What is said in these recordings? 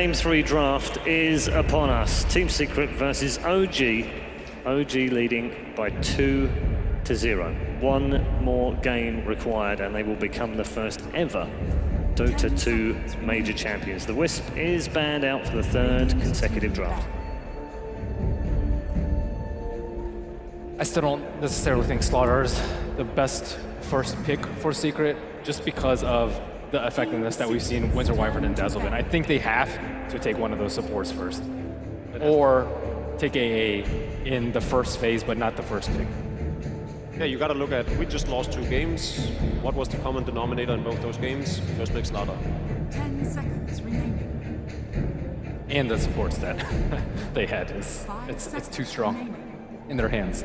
Game 3 draft is upon us. Team Secret versus OG. OG leading by 2-0. One more game required and they will become the first ever Dota 2 Major champions. The Wisp is banned out for the third consecutive draft. I still don't necessarily think Slaughter is the best first pick for Secret, just because of the effectiveness that we've seen Winter Wyvern and Dazzlebin. I think they have to take one of those supports first, or take AA in the first phase, but not the first pick. Yeah, you got to look at, we just lost 2 games. What was the common denominator in both those games? First pick Slaughter. 10 seconds remaining. And the supports that they had is it's too strong in their hands.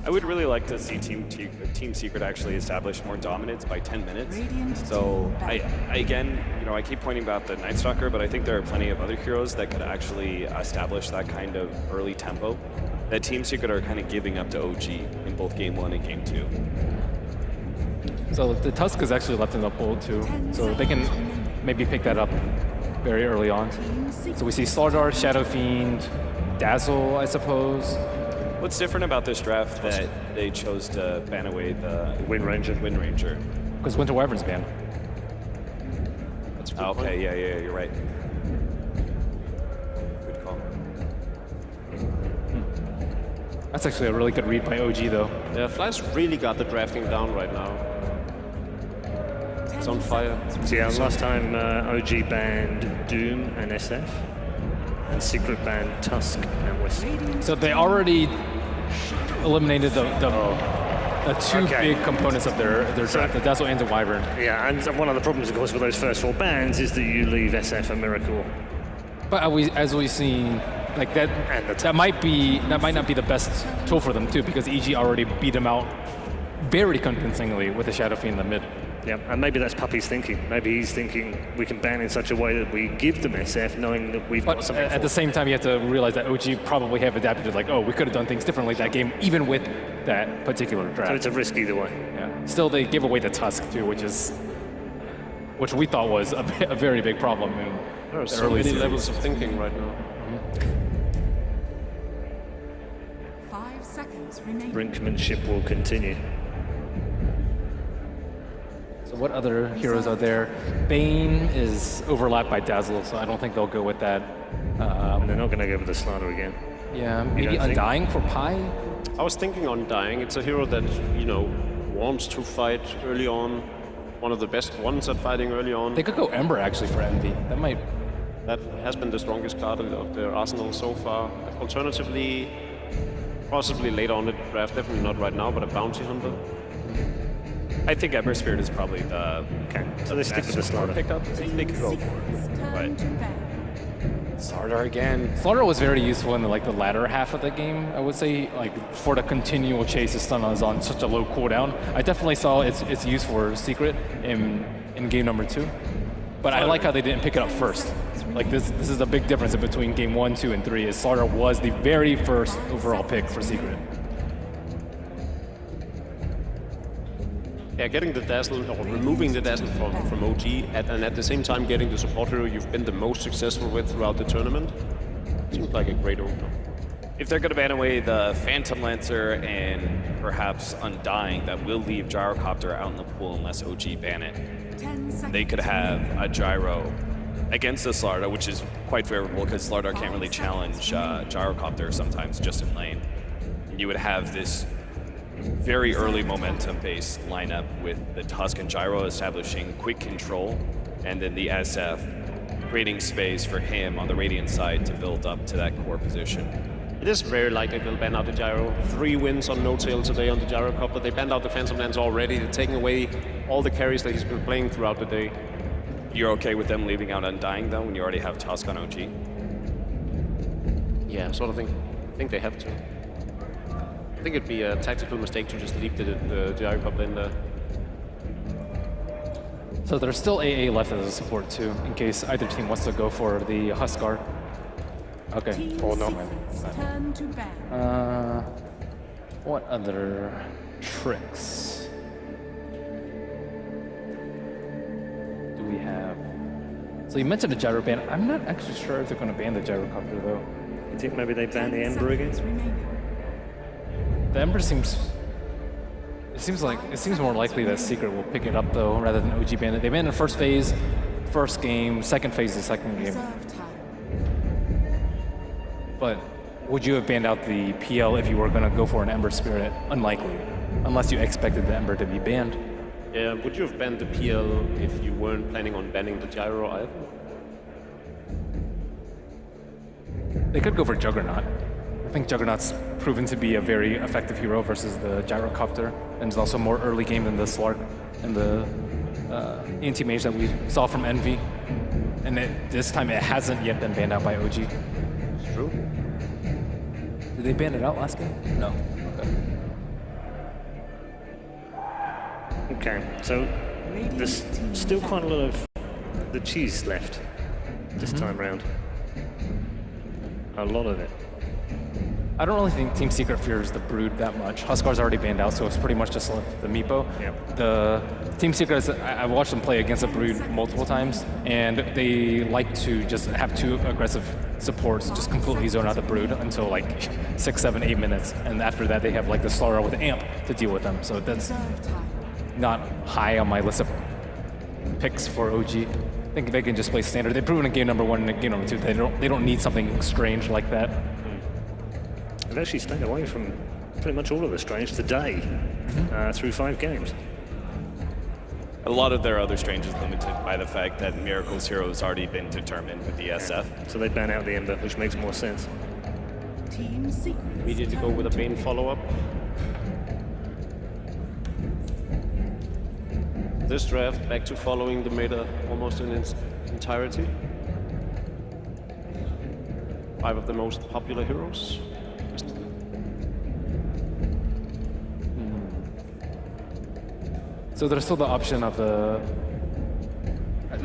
I would really like to see Team Secret actually establish more dominance by 10 minutes. So I keep pointing about the Night Stalker, but I think there are plenty of other heroes that could actually establish that kind of early tempo that Team Secret are kind of giving up to OG in both Game 1 and Game 2. So the Tusk is actually left in the pool too, so they can maybe pick that up very early on. So we see Slardar, Shadow Fiend, Dazzle, I suppose. What's different about this draft that they chose to ban away the Wind Ranger? Because Winter Wyvern's banned. That's a good point. Yeah, you're right. Good call. That's actually a really good read by OG though. Yeah, Flash really got the drafting down right now. It's on fire. So yeah, last time OG banned Doom and SF, and Secret banned Tusk and Wisp. So they already eliminated the two big components of their draft, the Dazzle and the Wyvern. Yeah, and one of the problems, of course, with those first 4 bans is that you leave SF and Miracle. But as we've seen, like that might not be the best tool for them too, because EG already beat them out very convincingly with the Shadow Fiend in the mid. Yeah, and maybe that's Puppy's thinking. Maybe he's thinking we can ban in such a way that we give them SF, knowing that we've got something. At the same time, you have to realize that OG probably have adapted to like, oh, we could have done things differently that game, even with that particular draft. So it's a risk either way. Yeah. Still, they gave away the Tusk too, which we thought was a very big problem. There are so many levels of thinking right now. 5 seconds remaining. Brinkmanship will continue. So what other heroes are there? Bane is overlapped by Dazzle, so I don't think they'll go with that. And they're not going to go with the Slaughter again. Yeah, maybe Undying for Pi? I was thinking Undying. It's a hero that, wants to fight early on. One of the best ones at fighting early on. They could go Ember actually for Envy. That has been the strongest card of their arsenal so far. Alternatively, possibly later on in the draft, definitely not right now, but a Bounty Hunter. I think Ember Spirit is probably the So they stick with the Slaughter. pickup. They could go for it. But Slardar again. Slaughter was very useful in the latter half of the game, I would say, for the continual chase. His stun is on such a low cooldown. I definitely saw its use for Secret in game number 2. But I like how they didn't pick it up first. Like this is a big difference between game 1, 2, and 3. Is Slaughter was the very first overall pick for Secret. Yeah, getting the Dazzle, or removing the Dazzle from OG, and at the same time getting the support hero you've been the most successful with throughout the tournament, seems like a great opener. If they're going to ban away the Phantom Lancer and perhaps Undying, that will leave Gyrocopter out in the pool unless OG ban it. They could have a Gyro against the Slardar, which is quite favorable because Slardar can't really challenge Gyrocopter sometimes just in lane. And you would have this very early momentum-based lineup with the Tusk and Gyro establishing quick control, and then the SF creating space for him on the Radiant side to build up to that core position. It is very likely they'll ban out the Gyro. 3 wins on No Tail today on the Gyrocopter. They banned out the Phantom Lance already. They're taking away all the carries that he's been playing throughout the day. You're okay with them leaving out Undying, though, when you already have Tusk on OG? Yeah, I think they have to. I think it'd be a tactical mistake to just leave the Gyrocopter in there. So there's still AA left as a support too, in case either team wants to go for the Huskar. Okay. Oh no. Turn to ban. What other tricks? So you mentioned the gyro ban. I'm not actually sure if they're going to ban the gyrocopter though. You think maybe they ban the 10 Ember again? seconds remaining. The Ember seems. It seems more likely that Secret will pick it up though, rather than OG ban it. They banned the first phase, first game, second phase, the second game. Reserve time. But would you have banned out the PL if you were going to go for an Ember Spirit? Unlikely, unless you expected the Ember to be banned. Yeah, would you have banned the PL if you weren't planning on banning the gyro either? They could go for Juggernaut. I think Juggernaut's proven to be a very effective hero versus the Gyrocopter, and is also more early game than the Slark and the anti-mage that we saw from Envy. And this time it hasn't yet been banned out by OG. It's true. Did they ban it out last game? No. Okay. Okay, so there's still quite a lot of the cheese left this time round. A lot of it. I don't really think Team Secret fears the Brood that much. Huskar's already banned out, so it's pretty much just left the Meepo. Yep. The Team Secret, I've watched them play against the Brood multiple times, and they like to just have two aggressive supports just completely zone out the Brood until like 6, 7, 8 minutes, and after that they have like the Slara with Amp to deal with them. So that's Reserve time. not high on my list of picks for OG. I think they can just play standard. They've proven in game number 1 and game number 2 they don't need something strange like that. They've actually stayed away from pretty much all of the strange today through 5 games. A lot of their other strange is limited by the fact that Miracle's hero has already been determined with the SF. So they ban out the Ember, which makes more sense. Team Secret. Immediately go with a Bane follow-up. This draft, back to following the meta almost in its entirety. 5 of the most popular heroes. So there's still the option of the...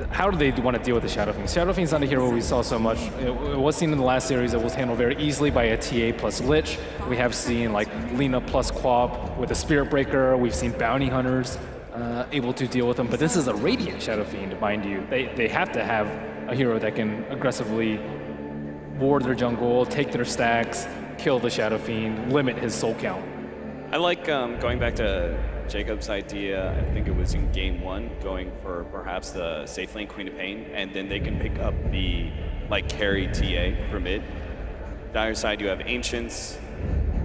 How do they want to deal with the Shadow Fiend? Shadow Fiend's not a hero we saw so much. It was seen in the last series. It was handled very easily by a TA plus Lich. We have seen like Lina plus Quab with a Spirit Breaker. We've seen Bounty Hunters able to deal with them. But this is a Radiant Shadow Fiend, mind you. They have to have a hero that can aggressively ward their jungle, take their stacks, kill the Shadow Fiend, limit his soul count. I like going back to Jacob's idea, I think it was in game 1, going for perhaps the safe lane Queen of Pain, and then they can pick up the carry TA for mid. Dire side, you have Ancients.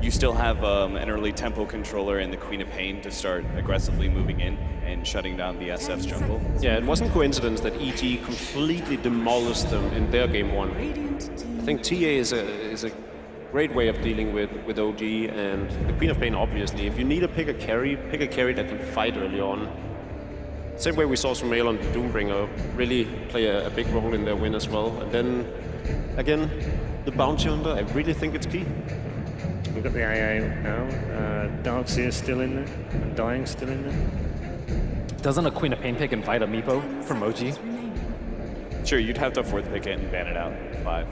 You still have an early tempo controller in the Queen of Pain to start aggressively moving in and shutting down the SF's jungle. Yeah, it wasn't coincidence that EG completely demolished them in their game 1. Radiant team. I think TA is a great way of dealing with OG, and the Queen of Pain, obviously. If you need to pick a carry that can fight early on. Same way we saw Sumail on Doombringer really play a big role in their win as well. And then, again, the Bounty Hunter, I really think it's key. We've got the AA now. Darkseer still in there. And Dying still in there. Doesn't a Queen of Pain pick invite a Meepo from OG? Seconds remaining. Sure, you'd have to fourth pick it and ban it out 5.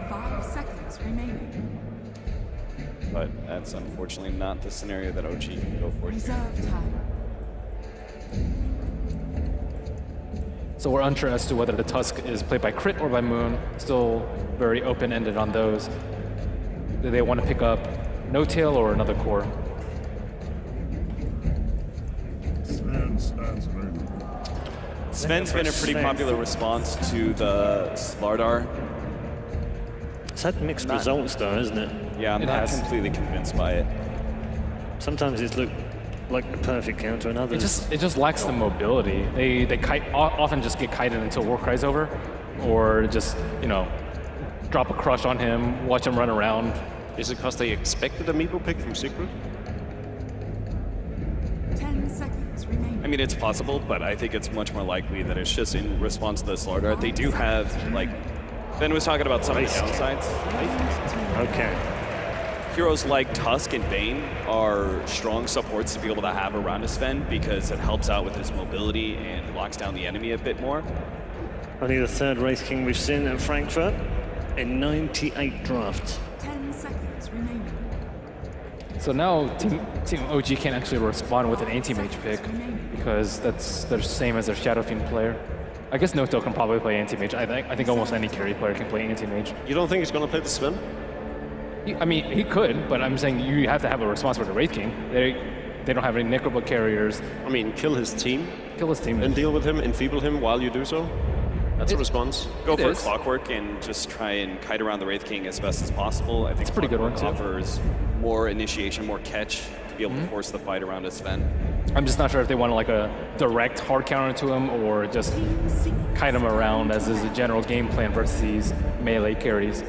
5 seconds remaining. But that's unfortunately not the scenario that OG can go for. Reserve time. So we're unsure as to whether the Tusk is played by Crit or by Moon. Still very open-ended on those. Do they want to pick up No Tail or another core? Sven's been a pretty popular response to the Slardar. It's had mixed results though, isn't it? Yeah, I'm It not has. completely convinced by it. Sometimes it's looked like the perfect counter, and others... It just lacks the mobility. They often just get kited until Warcry's over, or just drop a crush on him, watch him run around. Is it because they expected a Meepo pick from Secret? 10 seconds remaining. I mean, it's possible, but I think it's much more likely that it's just in response to the Slardar. They do have, Ben was talking about some of the downsides. Okay. Heroes like Tusk and Bane are strong supports to be able to have around a Sven because it helps out with his mobility and locks down the enemy a bit more. Only the 3rd Wraith King we've seen at Frankfurt in 98 drafts. 10 seconds remaining. So now Team OG can't actually respond with an anti-mage pick because that's the same as their Shadow Fiend player. I guess Noto can probably play anti-mage. I think almost any carry player can play anti-mage. You don't think he's going to play the Sven? I mean, he could, but I'm saying you have to have a response for the Wraith King. They don't have any Necrobook carriers. I mean, kill his team Kill his team. and deal with him, enfeeble him while you do so? That's a response. Go It for is. Clockwork and just try and kite around the Wraith King as best as possible. I think It's a pretty good one, Clockwork too. offers more initiation, more catch to be able to force the fight around a Sven. I'm just not sure if they want like a direct hard counter to him or just kite him around as is a general game plan versus these melee carries.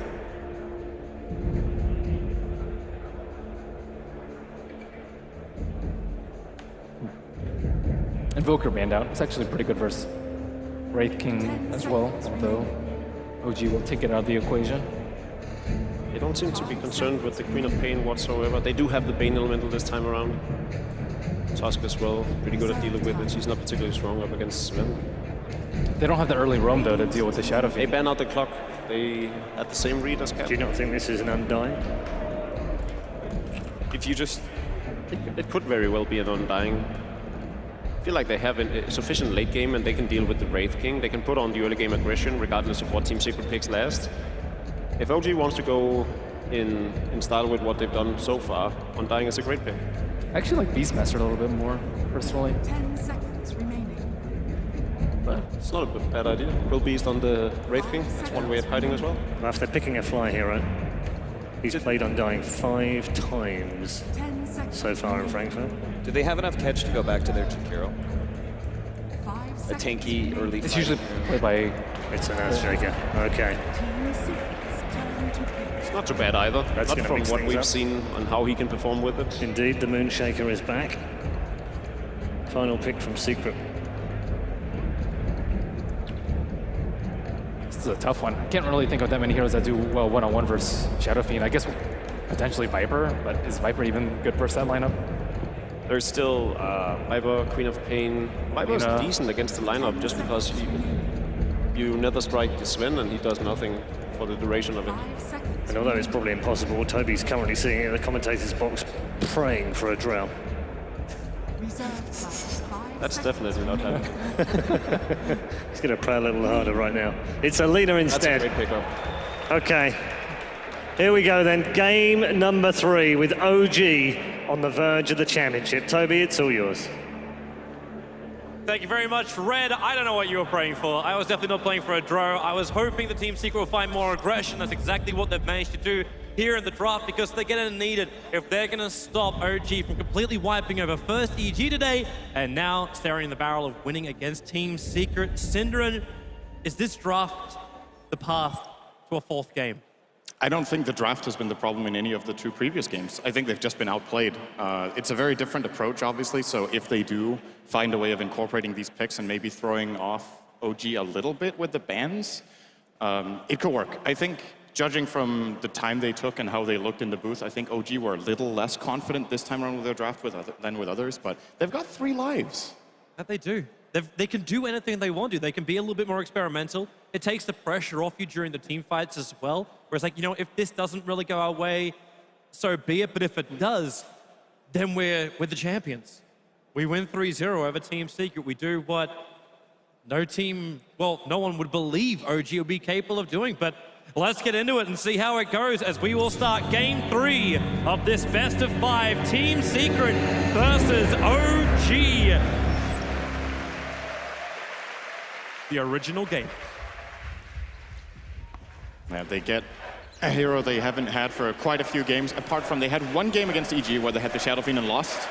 Invoker banned out. It's actually pretty good versus Wraith King as well, although OG will take it out of the equation. They don't seem to be concerned with the Queen of Pain whatsoever. They do have the Bane Elemental this time around. Tusk as well, pretty good at dealing with it. She's not particularly strong up against Sven. They don't have the early roam though to deal with the Shadow They Fiend. ban out the clock. They had the same read as Cap. Do you not think this is an Undying? If you just It could very well be an Undying. I feel like they have a sufficient late game and they can deal with the Wraith King. They can put on the early game aggression regardless of what Team Secret picks last. If OG wants to go in style with what they've done so far, Undying is a great pick. I actually like Beastmaster a little bit more, personally. 10 seconds remaining. But it's not a bad idea. Will Beast on the Wraith King. That's one way of hiding as well. Well, if they're picking a fly hero, he's played Undying 5 times 10 seconds. so far in Frankfurt. do they have enough catch to go back to their Chikiro? 5 A seconds. tanky early It's fight. usually played by It's an Earthshaker. Okay. Team Secret's turn to pick. It's not too bad either. That's not gonna from mix what things we've up. seen and how he can perform with it. Indeed, the Moonshaker is back. Final pick from Secret. This is a tough one. I can't really think of that many heroes that do well one-on-one versus Shadow Fiend. I guess potentially Viper, but is Viper even good versus that lineup? There's still Viper, Queen of Pain. Viper's Lina. decent against the lineup just because you nether strike the Sven and he does nothing for the duration of it. 5 seconds. And although it's probably impossible, Toby's currently sitting in the commentator's box praying for a drow. Reserved class. 5 That's seconds definitely not happening. He's going to pray a little harder right now. It's a leader That's a instead. great pickup. Okay. Here we go then. Game number 3 with OG on the verge of the championship. Toby, it's all yours. Thank you very much, Red. I don't know what you were praying for. I was definitely not playing for a draw. I was hoping the Team Secret will find more aggression. That's exactly what they've managed to do here in the draft because they're going to need it if they're going to stop OG from completely wiping over first EG today and now staring in the barrel of winning against Team Secret. Synderen, is this draft the path to a 4th game? I don't think the draft has been the problem in any of the 2 previous games. I think they've just been outplayed. It's a very different approach, obviously, so if they do find a way of incorporating these picks and maybe throwing off OG a little bit with the bans, it could work. I think, judging from the time they took and how they looked in the booth, I think OG were a little less confident this time around with their draft than with others, but they've got 3 lives. That they do. They can do anything they want to. They can be a little bit more experimental. It takes the pressure off you during the team fights as well. Whereas, like, you know, if this doesn't really go our way, so be it. But if it does, then we're the champions. We win 3-0 over Team Secret. We do what no one would believe OG would be capable of doing. But let's get into it and see how it goes as we will start Game 3 of this best of 5 Team Secret versus OG. The original game. Yeah, they get a hero they haven't had for quite a few games, apart from they had 1 game against EG where they had the Shadow Fiend and lost.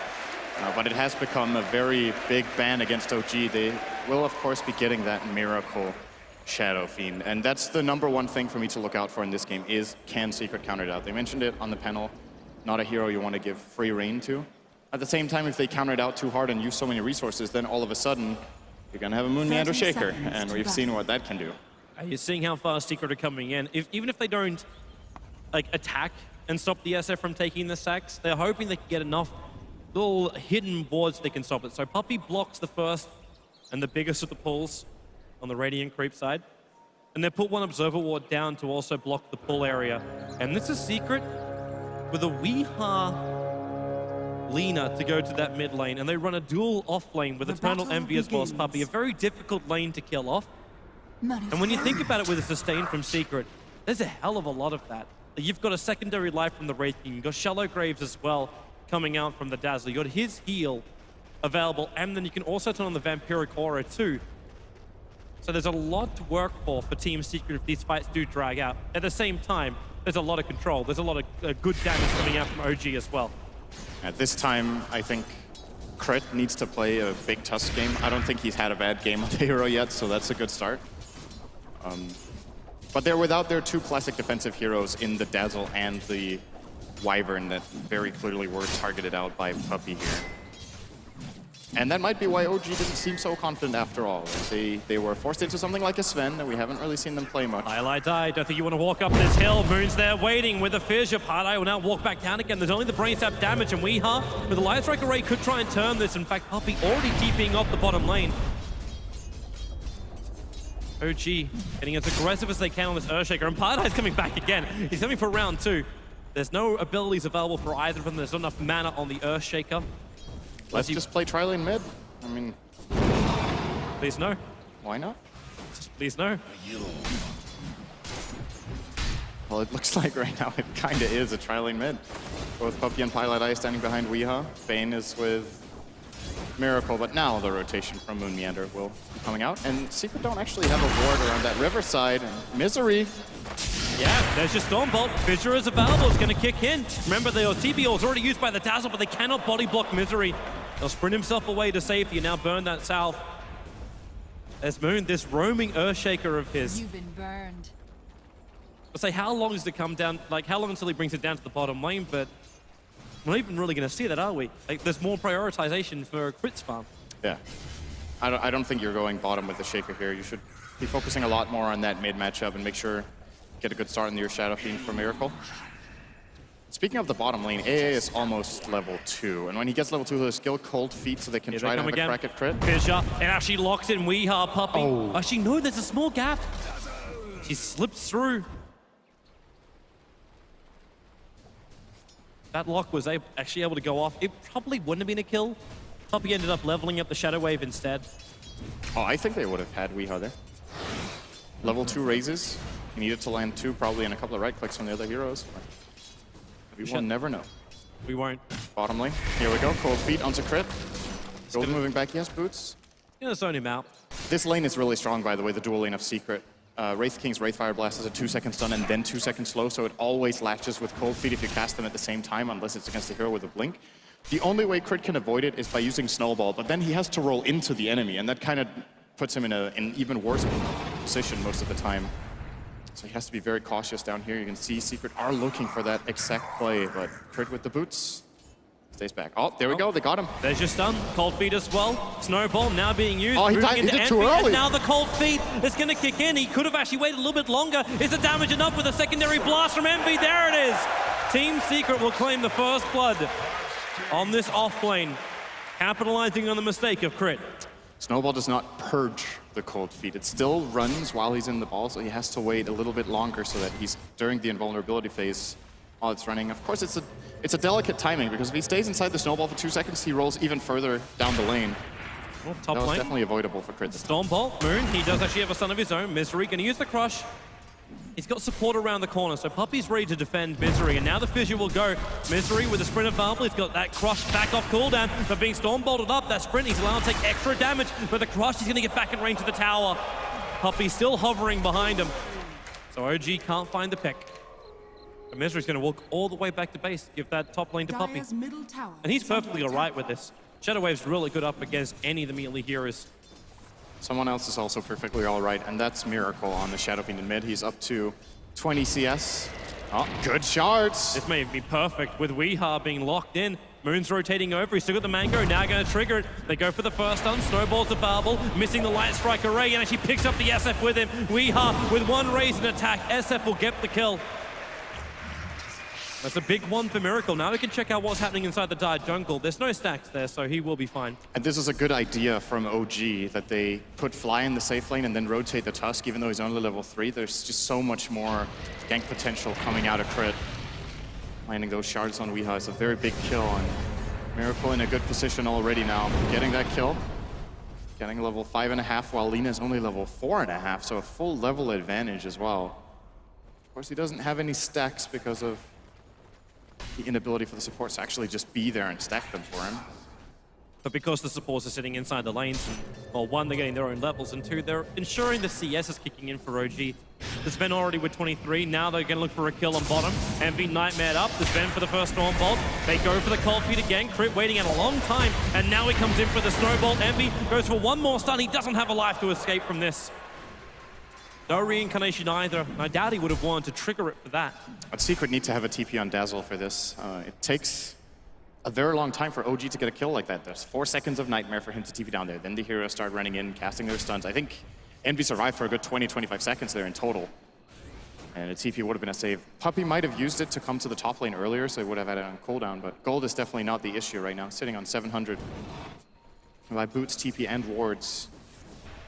But it has become a very big ban against OG. They will, of course, be getting that miracle Shadow Fiend. And that's the #1 thing for me to look out for in this game is, can Secret counter it out? They mentioned it on the panel. Not a hero you want to give free reign to. At the same time, if they counter it out too hard and use so many resources, then all of a sudden, you're going to have a Moon 30 Meander Shaker. seconds And to we've seen battle. what that can do. You're seeing how fast Secret are coming in. Even if they don't like attack and stop the SF from taking the sacks, they're hoping they can get enough little hidden wards they can stop it. So Puppey blocks the first and the biggest of the pulls on the Radiant creep side. And they put 1 Observer ward down to also block the pull area. And this is Secret with a Weeha Lina to go to that mid lane. And they run a dual off lane with The Eternal battle Envy as well as begins. Puppey. A very difficult lane to kill off. And when you think about it with a sustain from Secret, there's a hell of a lot of that. You've got a secondary life from the Wraith King. You've got Shallow Graves as well coming out from the Dazzler. You've got his heal available, and then you can also turn on the Vampiric Aura too. So there's a lot to work for Team Secret if these fights do drag out. At the same time, there's a lot of control. There's a lot of good damage coming out from OG as well. At this time, I think Crit needs to play a big Tusk game. I don't think he's had a bad game on the hero yet, so that's a good start. But they're without their two classic defensive heroes in the Dazzle and the Wyvern that very clearly were targeted out by Puppey here. And that might be why OG didn't seem so confident after all. They were forced into something like a Sven, and we haven't really seen them play much. Highlight died. Don't think you want to walk up this hill. Moon's there waiting with the fissure. Highlight will now walk back down again. There's only the brain sap damage, and Weeha with the Light Strike Array could try and turn this. In fact, Puppey already TPing off the bottom lane. OG getting as aggressive as they can on this Earthshaker, and Paradise coming back again. He's coming for round 2. There's no abilities available for either of them. There's not enough mana on the Earthshaker. Let's just play tri-lane mid. I mean, please no. Why not? Just please no. Well, it looks like right now it kind of is a tri-lane mid. Both Puppey and Pilot Eye standing behind Weeha. Bane is with Miracle, but now the rotation from Moon Meander will be coming out. And Secret don't actually have a ward around that riverside. And Misery. Yeah, there's your Stormbolt. Fissure is available. It's going to kick in. Remember, the TBO is already used by the Dazzle, but they cannot body block Misery. He'll sprint himself away to safety and now burn that south. There's Moon, this roaming Earthshaker of his. You've been burned. I'll say, how long does it come down? Like, how long until he brings it down to the bottom lane? But we're not even really going to see that, are we? Like, there's more prioritization for Crit's farm. Yeah. I don't think you're going bottom with the Shaker here. You should be focusing a lot more on that mid matchup and make sure get a good start in your Shadow Fiend for Miracle. Speaking of the bottom lane, AA is almost level 2. And when he gets level 2, he'll skill Cold Feet so they can try to have a crack at Crit. Fissure, and actually locks in Weeha, Puppey. Oh. Actually, no, there's a small gap. She slips through. That lock was actually able to go off. It probably wouldn't have been a kill. Puppey ended up leveling up the Shadow Wave instead. Oh, I think they would have had Weeha there. Level 2 raises. He needed to land 2 probably and a couple of right clicks from the other heroes. We will never know. We won't. Bottom lane. Here we go. Cold Feet onto Crit. Golden moving back. He has boots. Gonna zone him out. This lane is really strong, by the way, the dual lane of Secret. Wraith King's Wraithfire Blast has a 2-second stun and then 2 seconds slow, so it always latches with Cold Feet if you cast them at the same time, unless it's against a hero with a blink. The only way Crit can avoid it is by using Snowball, but then he has to roll into the enemy, and that kind of puts him in an even worse position most of the time. So he has to be very cautious down here. You can see Secret are looking for that exact play, but Crit with the boots stays back. Oh, there we go. They got him. There's your stun. Cold Feet as well. Snowball now being used. Oh, he did too early. And now the Cold Feet is going to kick in. He could have actually waited a little bit longer. Is the damage enough with a secondary blast from Envy? There it is. Team Secret will claim the first blood on this off lane, capitalizing on the mistake of Crit. Snowball does not purge the Cold Feet. It still runs while he's in the ball, so he has to wait a little bit longer so that he's during the invulnerability phase while it's running. Of course, it's a delicate timing because if he stays inside the Snowball for 2 seconds, he rolls even further down the lane. Well, top that was lane. definitely avoidable for Crit. Stormbolt, Moon, he does actually have a stun of his own. Misery going to use the Crush. He's got support around the corner, so Puppey's ready to defend Misery, and now the Fissure will go. Misery with a sprint available, he's got that Crush back off cooldown, but being Stormbolted up, that sprint, he's allowed to take extra damage, but the Crush, he's gonna get back in range of the tower. Puppey still hovering behind him, so OG can't find the pick. And Misery's gonna walk all the way back to base, give that top lane to Puppey. Dire's middle tower And he's is under perfectly all right with this. Shadow Wave's really good up against any of the melee heroes. Someone else is also perfectly all right, and that's Miracle on the Shadow Fiend in mid. He's up to 20 CS. Oh, good shards. This may be perfect with Weeha being locked in. Moon's rotating over, he's still got the Mango, now gonna trigger it. They go for the first stun, Snowball's available, missing the Light Strike Array, and actually picks up the SF with him. Weeha with one raise and attack, SF will get the kill. That's a big one for Miracle. Now we can check out what's happening inside the Dire jungle. There's no stacks there, so he will be fine. And this is a good idea from OG, that they put Fly in the safe lane and then rotate the Tusk, even though he's only level 3. There's just so much more gank potential coming out of Crit. Landing those shards on Weeha is a very big kill, and Miracle in a good position already now, getting that kill. getting level 5.5 while Lina's only level 4.5, so a full level advantage as well. Of course, he doesn't have any stacks because of the inability for the supports to actually just be there and stack them for him. But because the supports are sitting inside the lanes, and, well, one, they're getting their own levels, and two, they're ensuring the CS is kicking in for OG. The Sven already with 23, now they're gonna look for a kill on bottom. Envy nightmared up, the Sven for the first Storm Bolt. They go for the cold feet again, Crit waiting at a long time, and now he comes in for the Snowbolt. Envy goes for one more stun, he doesn't have a life to escape from this. No reincarnation either, and I doubt he would have wanted to trigger it for that. But Secret need to have a TP on Dazzle for this. It takes a very long time for OG to get a kill like that. There's 4 seconds of Nightmare for him to TP down there. Then the heroes start running in, casting their stuns. I think Envy survived for a good 20-25 seconds there in total. And a TP would have been a save. Puppey might have used it to come to the top lane earlier, so he would have had it on cooldown, but gold is definitely not the issue right now, sitting on 700. By boots, TP, and wards,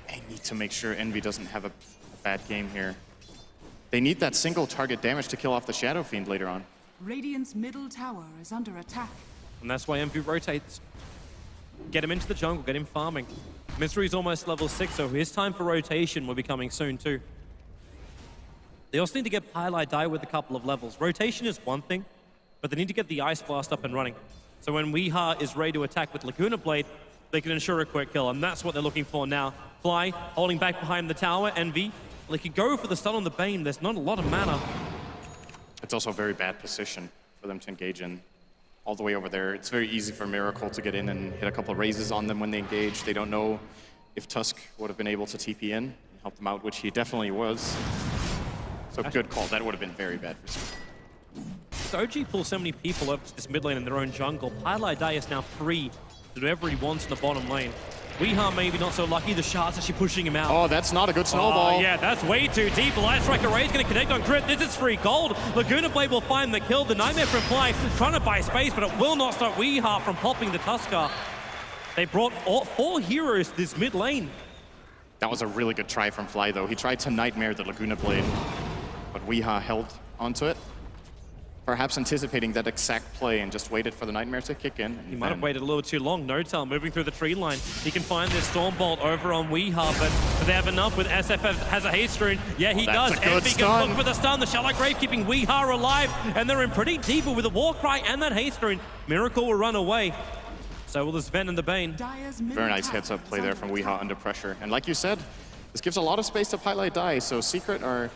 they need to make sure Envy doesn't have a bad game here. They need that single target damage to kill off the Shadow Fiend later on. Radiant's middle tower is under attack. And that's why Envy rotates. Get him into the jungle, get him farming. Mystery's almost level 6, so his time for rotation will be coming soon too. They also need to get Highlight Die with a couple of levels. Rotation is one thing, but they need to get the Ice Blast up and running. So when Weeha is ready to attack with Laguna Blade, they can ensure a quick kill, and that's what they're looking for now. Fly, holding back behind the tower, Envy. They could go for the stun on the Bane, there's not a lot of mana. It's also a very bad position for them to engage in. All the way over there, it's very easy for Miracle to get in and hit a couple of raises on them when they engage. They don't know if Tusk would have been able to TP in and help them out, which he definitely was. So good call. That would have been very bad for Secret. So OG pulls so many people over to this mid lane in their own jungle. Highlight Die is now free to do whatever he wants in the bottom lane. Weeha maybe not so lucky. The Shard's actually pushing him out. Oh, that's not a good snowball. Oh, yeah, that's way too deep. Light Strike Array's going to connect on Crit. This is free gold. Laguna Blade will find the kill. The Nightmare from Fly trying to buy space, but it will not stop Weeha from popping the Tusker. They brought 4 heroes to this mid lane. That was a really good try from Fly, though. He tried to Nightmare the Laguna Blade, but Weeha held onto it. Perhaps anticipating that exact play and just waited for the Nightmare to kick in. He might have waited a little too long. No-Tail moving through the tree line. He can find this Stormbolt over on Weeha, but do they have enough with SFF has a haste rune? Yeah, he does. Envy can look for the stun. The Shallow Grave keeping Weeha alive, and they're in pretty deep with a War Cry and that haste rune. Miracle will run away. So will the Sven and the Bane. Very nice heads-up play there from Weeha under pressure. And like you said, this gives a lot of space to Highlight Die, so Secret are...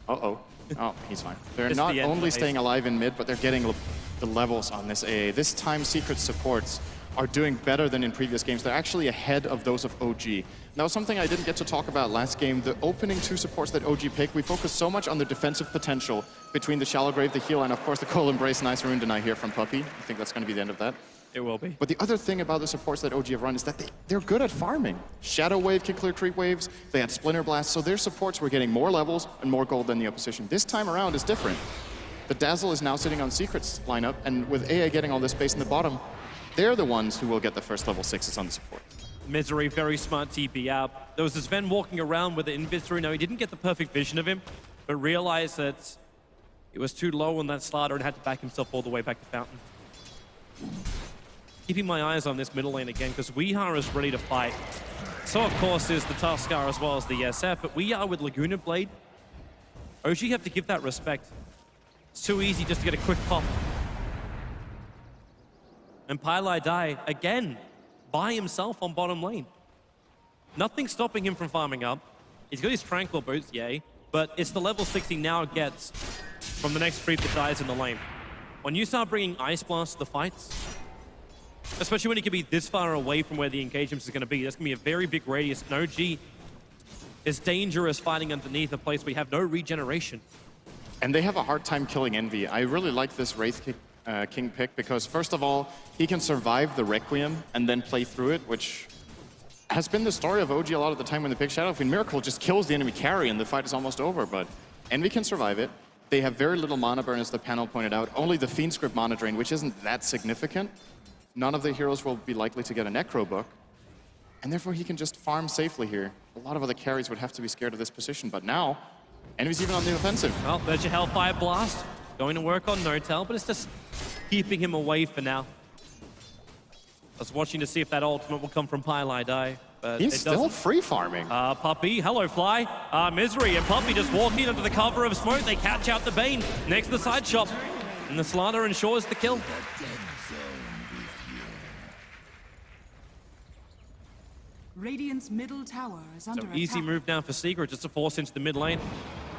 Uh-oh. Oh, he's fine. They're It's not the end only phase. staying alive in mid, but they're getting the levels on this AA. This time, Secret supports are doing better than in previous games. They're actually ahead of those of OG. Now, something I didn't get to talk about last game, the opening 2 supports that OG picked, we focused so much on their defensive potential between the Shallow Grave, the heal, and of course the Cold Embrace. Nice rune deny here from Puppey. I think that's going to be the end of that. It will be. But the other thing about the supports that OG have run is that they're good at farming. Shadow Wave can clear creep waves, they had Splinter Blast, so their supports were getting more levels and more gold than the opposition. This time around is different. The Dazzle is now sitting on Secret's lineup, and with AA getting all this space in the bottom, they're the ones who will get the first level 6s on the support. Misery, very smart TP out. There was this Sven walking around with the Invisory. Now, he didn't get the perfect vision of him, but realized that it was too low on that slider and had to back himself all the way back to Fountain. Keeping my eyes on this middle lane again, because Weeha is ready to fight. So, of course, is the Tuskar as well as the SF, but we are with Laguna Blade. OG have to give that respect. It's too easy just to get a quick pop. And Pylai Die, again, by himself on bottom lane. Nothing stopping him from farming up. He's got his Tranquil Boots, yay, but it's the level 6 he now gets from the next creep that dies in the lane. When you start bringing Ice Blast to the fights, especially when he can be this far away from where the engagement is going to be, that's going to be a very big radius. And OG is dangerous fighting underneath a place where you have no regeneration. And they have a hard time killing Envy. I really like this Wraith King pick because, first of all, he can survive the Requiem and then play through it, which has been the story of OG a lot of the time when they pick Shadow Fiend. Miracle just kills the enemy carry and the fight is almost over, but Envy can survive it. They have very little mana burn, as the panel pointed out. Only the Fiend Script mana drain, which isn't that significant. None of the heroes will be likely to get a Necro Book, and therefore he can just farm safely here. A lot of other carries would have to be scared of this position, but now, Envy's even on the offensive. Well, there's your Hellfire Blast. Going to work on No-Tail, but it's just keeping him away for now. I was watching to see if that ultimate will come from Pylai Die. but He's it still doesn't. free farming. Puppey, hello Fly, Misery, and Puppey just walk in under the cover of smoke. They catch out the Bane next to the side shop, and the Slanter ensures the kill. Radiant's middle tower is under So attack. easy move now for Secret just to force into the mid lane.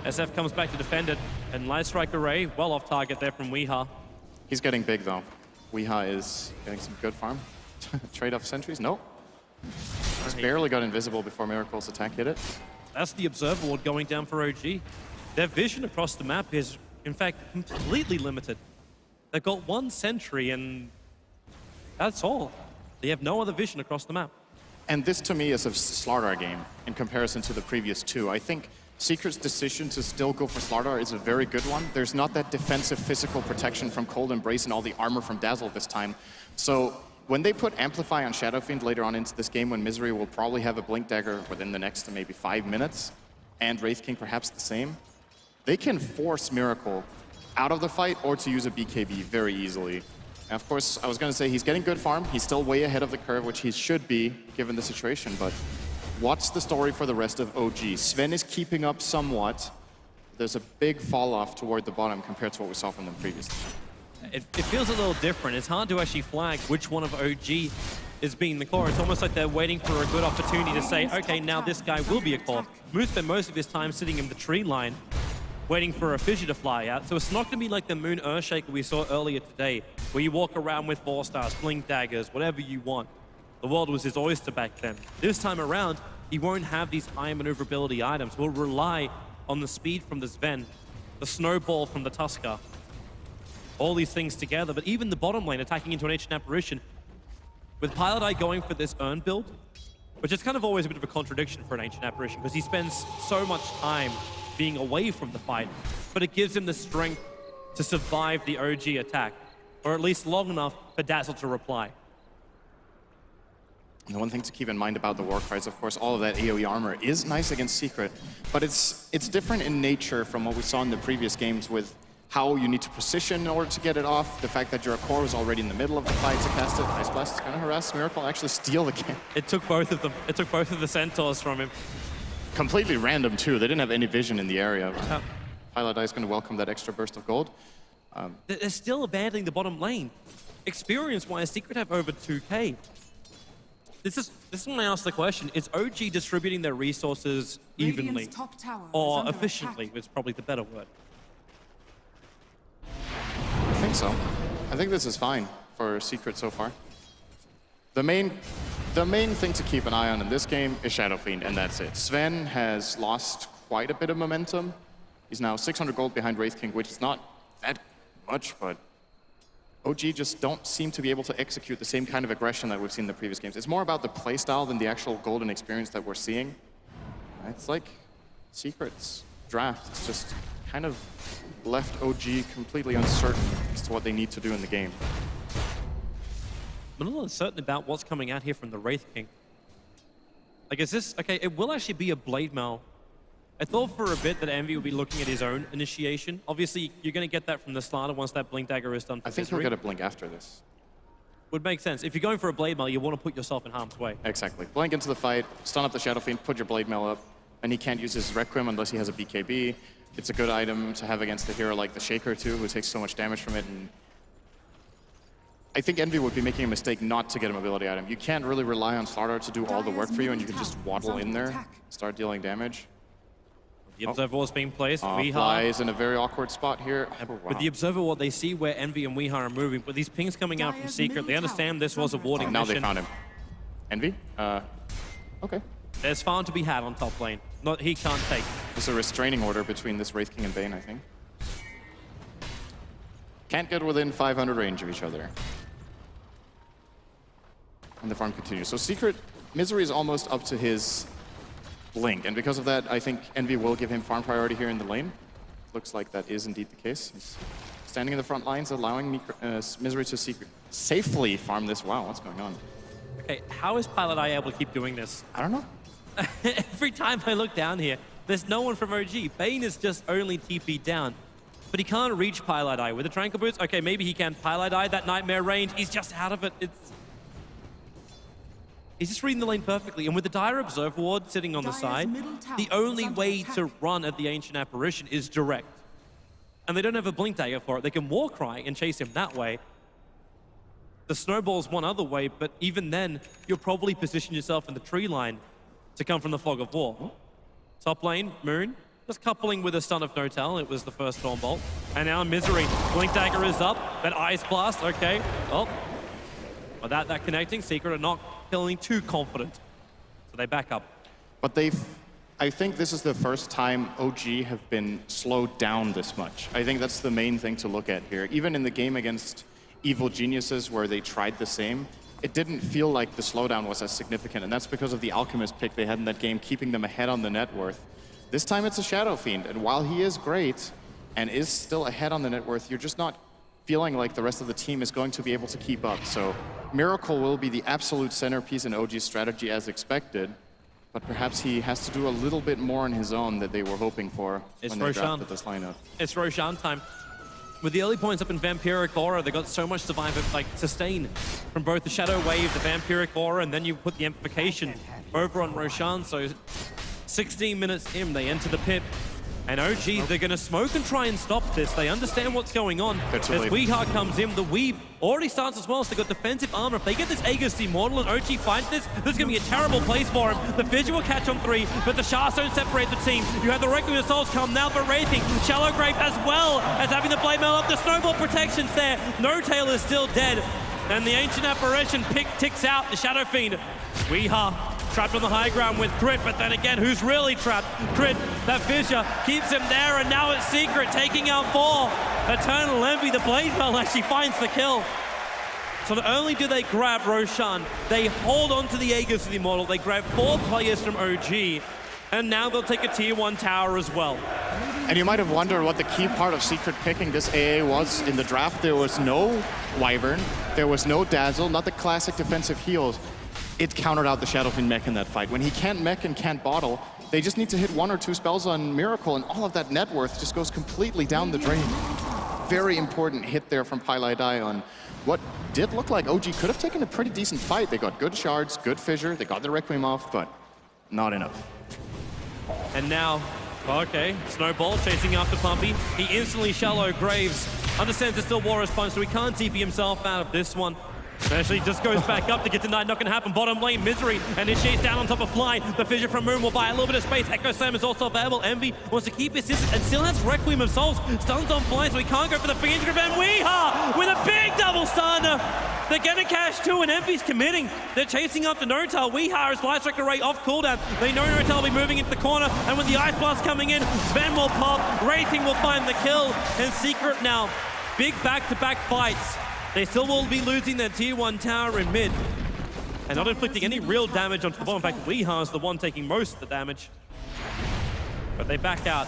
SF comes back to defend it, and Light Strike Array well off target there from Weeha. He's getting big though. Weeha is getting some good farm. Trade off sentries? Nope. Just barely got invisible before Miracle's attack hit it. That's the Observer Ward going down for OG. Their vision across the map is, in fact, completely limited. They've got one sentry, and that's all. They have no other vision across the map. And this to me is a Slardar game in comparison to the previous two. I think Secret's decision to still go for Slardar is a very good one. There's not that defensive physical protection from Cold Embrace and all the armor from Dazzle this time. So when they put Amplify on Shadow Fiend later on into this game, when Misery will probably have a Blink Dagger within the next maybe 5 minutes, and Wraith King perhaps the same, they can force Miracle out of the fight or to use a BKB very easily. And of course, I was going to say he's getting good farm. He's still way ahead of the curve, which he should be given the situation. But what's the story for the rest of OG? Sven is keeping up somewhat. There's a big fall off toward the bottom compared to what we saw from them previously. It feels a little different. It's hard to actually flag which one of OG is being the core. It's almost like they're waiting for a good opportunity to say, okay, now this guy will be a core. Moose spent most of his time sitting in the tree line, waiting for a fissure to fly out. So it's not going to be like the Moon Earthshaker we saw earlier today, where you walk around with 4-stars, blink daggers, whatever you want. The world was his oyster back then. This time around, he won't have these high maneuverability items. We'll rely on the speed from the Sven, the snowball from the Tusker, all these things together. But even the bottom lane attacking into an Ancient Apparition, with Pilot Eye going for this Urn build, which is kind of always a bit of a contradiction for an Ancient Apparition, because he spends so much time being away from the fight, but it gives him the strength to survive the OG attack, or at least long enough for Dazzle to reply. And the one thing to keep in mind about the Warcries, of course, all of that AoE armor is nice against Secret, but it's different in nature from what we saw in the previous games with how you need to position in order to get it off, the fact that your core was already in the middle of the fight to cast it. Ice Blast is going to harass Miracle, actually steal the game. It took both of them. It took both of the Centaurs from him. Completely random too, they didn't have any vision in the area. Pilot Eye is going to welcome that extra burst of gold. They're still abandoning the bottom lane. Experience-wise, Secret have over 2K. This is when I ask the question, is OG distributing their resources evenly? Radiant's top tower is Or under efficiently, attack. is probably the better word. I think so. I think this is fine for Secret so far. The main thing to keep an eye on in this game is Shadow Fiend, and that's it. Sven has lost quite a bit of momentum. He's now 600 gold behind Wraith King, which is not that much, but OG just don't seem to be able to execute the same kind of aggression that we've seen in the previous games. It's more about the playstyle than the actual golden experience that we're seeing. It's like Secret's draft. It's just kind of left OG completely uncertain as to what they need to do in the game. I'm a little uncertain about what's coming out here from the Wraith King. Like, is this... Okay, it will actually be a Blade Mail. I thought for a bit that Envy would be looking at his own initiation. Obviously, you're going to get that from the Slanter once that Blink Dagger is done for I think he'll Misery. get a blink after this. Would make sense. If you're going for a Blade Mail, you want to put yourself in harm's way. Exactly. Blink into the fight, stun up the Shadow Fiend, put your Blade Mail up, and he can't use his Requiem unless he has a BKB. It's a good item to have against a hero like the Shaker too, who takes so much damage from it. And I think Envy would be making a mistake not to get a mobility item. You can't really rely on Slardar to do all the work for you, and you can just waddle in there, start dealing damage. The Observer Ward's being placed. Fly Weeha. is in a very awkward spot here. Oh, wow. With the Observer Ward, they see where Envy and Weeha are moving, but these pings coming out from Secret, they understand this was a warding Now mission. they found him. Envy? Okay. There's farm to be had on top lane. Not he can't take. There's a restraining order between this Wraith King and Bane, I think. Can't get within 500 range of each other. And the farm continues. So Secret, Misery is almost up to his Blink, and because of that, I think Envy will give him farm priority here in the lane. Looks like that is indeed the case. He's standing in the front lines, allowing Misery to safely farm this. Wow, what's going on? Okay, how is Pilot Eye able to keep doing this? I don't know. Every time I look down here, there's no one from OG. Bane is just only TP'd down. But he can't reach Pilot Eye. With the Tranquil Boots, okay, maybe he can Pilot Eye that Nightmare range. He's just out of it. He's just reading the lane perfectly. And with the Dire Observer Ward sitting on the Dire's side, middle tower the is only under way attack. to run at the Ancient Apparition is direct. And they don't have a Blink Dagger for it. They can Warcry and chase him that way. The Snowball's one other way, but even then, you'll probably position yourself in the tree line to come from the Fog of War. Top lane, Moon, just coupling with a Stun of No-Tell. It was the first Stormbolt. And now Misery. Blink Dagger is up. That Ice Blast, okay. Oh. Without that connecting, Secret are not feeling too confident. So they back up. But I think this is the first time OG have been slowed down this much. I think that's the main thing to look at here. Even in the game against Evil Geniuses where they tried the same, it didn't feel like the slowdown was as significant, and that's because of the Alchemist pick they had in that game, keeping them ahead on the net worth. This time it's a Shadow Fiend, and while he is great and is still ahead on the net worth, you're just not feeling like the rest of the team is going to be able to keep up. So Miracle will be the absolute centerpiece in OG's strategy as expected, but perhaps he has to do a little bit more on his own that they were hoping for when they drafted this lineup. It's Roshan time. With the early points up in Vampiric Aura, they got so much sustain from both the Shadow Wave, the Vampiric Aura, and then you put the Amplification over on Roshan. So 16 minutes in, they enter the pit. And OG, they're going to smoke and try and stop this. They understand what's going on. As Weehaw comes in, the Weave already starts as well, so they've got defensive armor. If they get this Aegis Immortal and OG finds this is going to be a terrible place for him. The Fissure will catch on 3, but the Shards don't separate the team. You have the Requiem of Souls come now, but Wraithing, Shallow Grave as well as having the Blade Mail up. The Snowball protection's there. No-Tail is still dead. And the Ancient Apparition pick ticks out the Shadow Fiend. Weehaw trapped on the high ground with Crit, but then again, who's really trapped? Crit, that Fissure keeps him there, and now it's Secret taking out 4. Eternal Envy, the Blade Mail actually finds the kill. So not only do they grab Roshan, they hold on to the Aegis of the Immortal, they grab 4 players from OG, and now they'll take a tier 1 tower as well. And you might have wondered what the key part of Secret picking this AA was in the draft. There was no Wyvern, there was no Dazzle, not the classic defensive heals. It countered out the Shadow Fiend mech in that fight. When he can't mech and can't bottle, they just need to hit 1 or 2 spells on Miracle, and all of that net worth just goes completely down the drain. Very important hit there from Pylai Dai on what did look like OG could have taken a pretty decent fight. They got good shards, good Fissure, they got the Requiem off, but not enough. And now, okay, Snowball chasing after Pumpy. He instantly Shallow Graves. Understands it's still Warrior's Punch, so he can't TP himself out of this one. Actually just goes back up to get denied, not gonna happen. Bottom lane, Misery, and initiates down on top of Fly. The Fissure from Moon will buy a little bit of space. Echo Slam is also available. Envy wants to keep his distance and still has Requiem of Souls. Stuns on Fly, so he can't go for the Fiend Grip. And Weehaw with a big double stun. They're gonna cash 2, and Envy's committing. They're chasing after No-Tail. Weehaw is Light Strike Array off cooldown. They know No-Tail will be moving into the corner, and with the Ice Blast coming in, Sven will pop, Wraithing will find the kill, and Secret now. Big back-to-back fights. They still will be losing their tier 1 tower in mid and not inflicting any real damage onto the bottom. In fact, Weehaw is the one taking most of the damage. But they back out.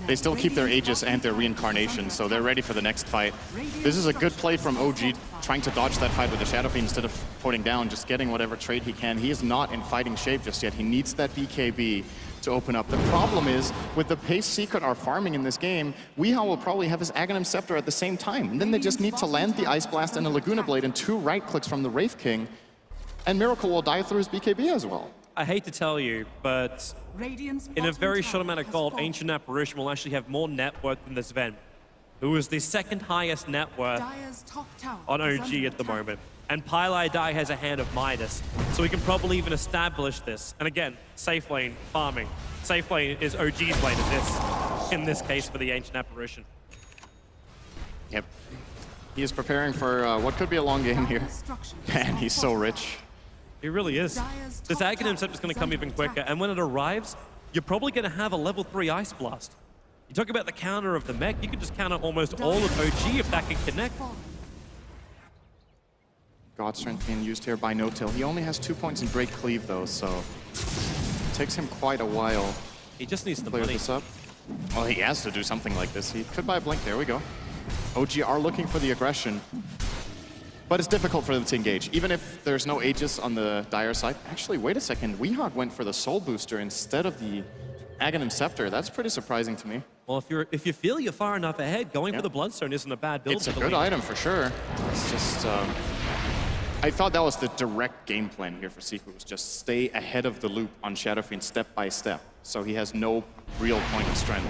They still keep their Aegis and their Reincarnation, so they're ready for the next fight. This is a good play from OG, trying to dodge that fight with the Shadow Fiend instead of putting down, just getting whatever trade he can. He is not in fighting shape just yet. He needs that BKB to open up. The problem is, with the pace Secret are farming in this game, Weehaw will probably have his Aghanim Scepter at the same time. And then they just need to land the Ice Blast and a Laguna Blade and 2 right clicks from the Wraith King, and Miracle will die through his BKB as well. I hate to tell you, but in a very short amount of gold, Ancient Apparition will actually have more net worth than this Sven, who is the 2nd highest net worth on OG at the moment. And Pylai Dai has a hand of Midas, so we can probably even establish this. And again, safe lane farming. Safe lane is OG's lane in this case for the Ancient Apparition. Yep. He is preparing for what could be a long game here. Man, he's so rich. He really is. This Aghanim Scepter is going to come even quicker, and when it arrives, you're probably going to have a level 3 Ice Blast. You talk about the counter of the mech, you can just counter almost all of OG if that can connect. God Strength being used here by No-Tail. He only has 2 points in Break Cleave though, so it takes him quite a while. He just needs to the clear money. This up. Well, he has to do something like this. He could buy a Blink. There we go. OG are looking for the aggression, but it's difficult for them to engage. Even if there's no Aegis on the Dire side. Actually, wait a second. Weehaw went for the Soul Booster instead of the Aghanim Scepter. That's pretty surprising to me. Well, if you feel you're far enough ahead, going for the Bloodstone isn't a bad build. It's a good item for sure. It's just I thought that was the direct game plan here for Secret, was just stay ahead of the loop on Shadow Fiend step by step, so he has no real point of strength.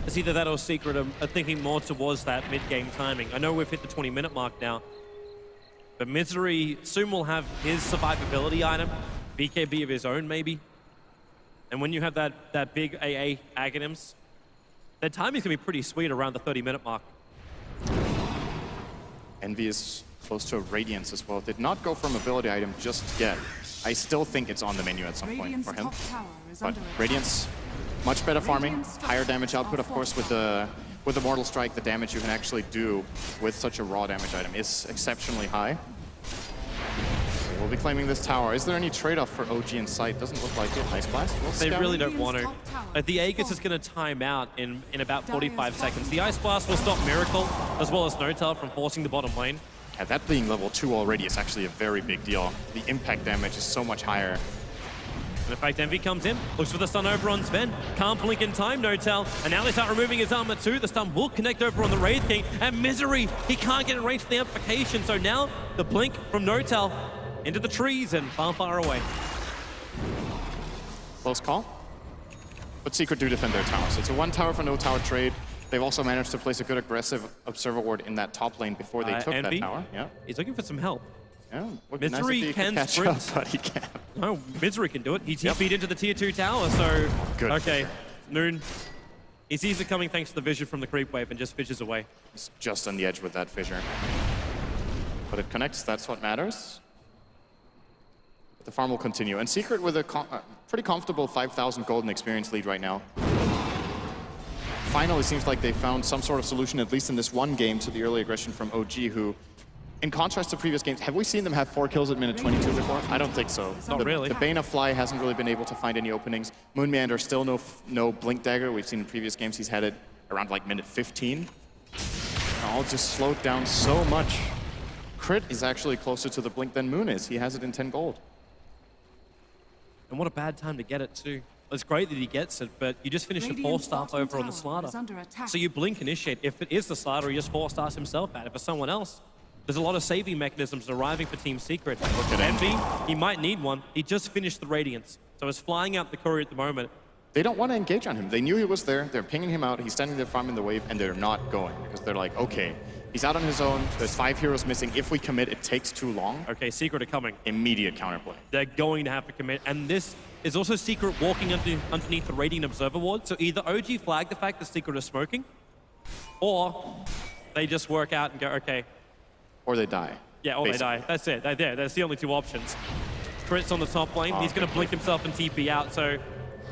It's either that or Secret are thinking more towards that mid-game timing. I know we've hit the 20-minute mark now, but Misery soon will have his survivability item, BKB of his own maybe. And when you have that big AA Aghanims, their timing's gonna be pretty sweet around the 30-minute mark. Envy is close to a Radiance as well. Did not go for a mobility item just yet. I still think it's on the menu at some point for him. But Radiance, much better farming, higher damage output, of course, with the Mortal Strike. The damage you can actually do with such a raw damage item is exceptionally high. So we'll be claiming this tower. Is there any trade-off for OG in sight? Doesn't look like it. Nice blast. They really don't want to. The Aegis is going to time out in about 45 seconds. The Ice Blast will stop Miracle as well as Notel from forcing the bottom lane. Yeah, that being level 2 already is actually a very big deal. The impact damage is so much higher. And in fact, Envy comes in, looks for the stun over on Sven. Can't blink in time, Notel. And now they start removing his armor too. The stun will connect over on the Wraith King. And Misery, he can't get in range for the amplification. So now the blink from Notel into the trees and far, far away. Close call. But Secret do defend their tower. So it's a 1 tower for no tower trade. They've also managed to place a good aggressive Observer Ward in that top lane before they took Envy, that tower. Yeah. He's looking for some help. Yeah. Would be nice if Misery he can could catch sprint. up, but he can't. No, Misery can do it. He's TP'd into the tier 2 tower, so... Good. Okay, Noon. He sees it coming thanks to the vision from the creep wave and just fishes away. He's just on the edge with that fissure. But it connects, that's what matters. The farm will continue. And Secret with a pretty comfortable 5,000 golden experience lead right now. Finally seems like they found some sort of solution, at least in this one game, to the early aggression from OG, who, in contrast to previous games, have we seen them have 4 kills at minute 22 before? I don't think so. Not really. The Bane of Fly hasn't really been able to find any openings. Moonmeander still no Blink Dagger. We've seen in previous games he's had it around like minute 15. All just slowed down so much. Crit is actually closer to the Blink than Moon is. He has it in 10 gold. And what a bad time to get it too. It's great that he gets it, but you just finished a 4-star over on the Slider. So you blink initiate. If it is the Slider, he just 4-stars himself at it. For someone else, there's a lot of saving mechanisms arriving for Team Secret. Look at Envy, he might need one. He just finished the Radiance. So he's flying out the courier at the moment. They don't want to engage on him. They knew he was there. They're pinging him out. He's standing there farming the wave, and they're not going because they're like, okay, he's out on his own. There's 5 heroes missing. If we commit, it takes too long. Okay, Secret are coming. Immediate counterplay. They're going to have to commit. And this is also Secret walking underneath the Radiant Observer Ward. So either OG flag the fact that Secret is smoking, or they just work out and go, okay. Or they die. Yeah, or basically. they die. That's it. They're there. That's the only 2 options. Crit's on the top lane. He's going to blink himself and TP out. So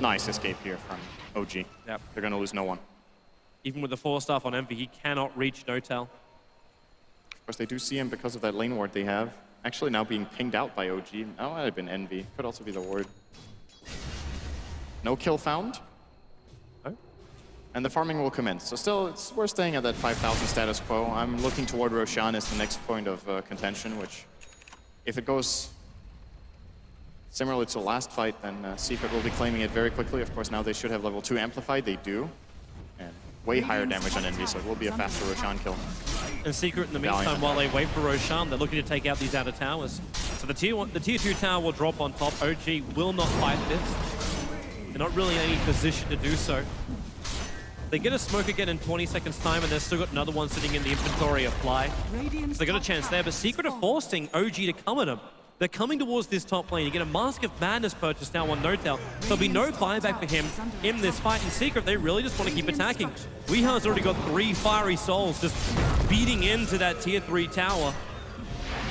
Nice escape here from OG. Yep. They're going to lose no one. even with the 4-staff on Envy, he cannot reach Notel. Of course, they do see him because of that lane ward they have. Actually now being pinged out by OG. That might have been Envy. Could also be the ward. No kill found. Oh. And the farming will commence. So still, we're staying at that 5,000 status quo. I'm looking toward Roshan as the next point of contention, which, if it goes similarly to the last fight, then Secret will be claiming it very quickly. Of course, now they should have level 2 amplified. They do. And way higher damage on Envy, so it will be a faster Roshan kill. And Secret, in the meantime, while they wait for Roshan, they're looking to take out these outer towers. So the tier 2 tower will drop on top. OG will not fight this. They're not really in any position to do so. They get a smoke again in 20 seconds time, and they've still got another one sitting in the inventory of Fly. So they got a chance there, but Secret are forcing OG to come at them. They're coming towards this top lane. You get a Mask of Madness purchase now on Notel. There'll be no buyback for him in this fight. In Secret, they really just want to keep attacking. Weehar's already got 3 Fiery Souls just beating into that tier 3 tower.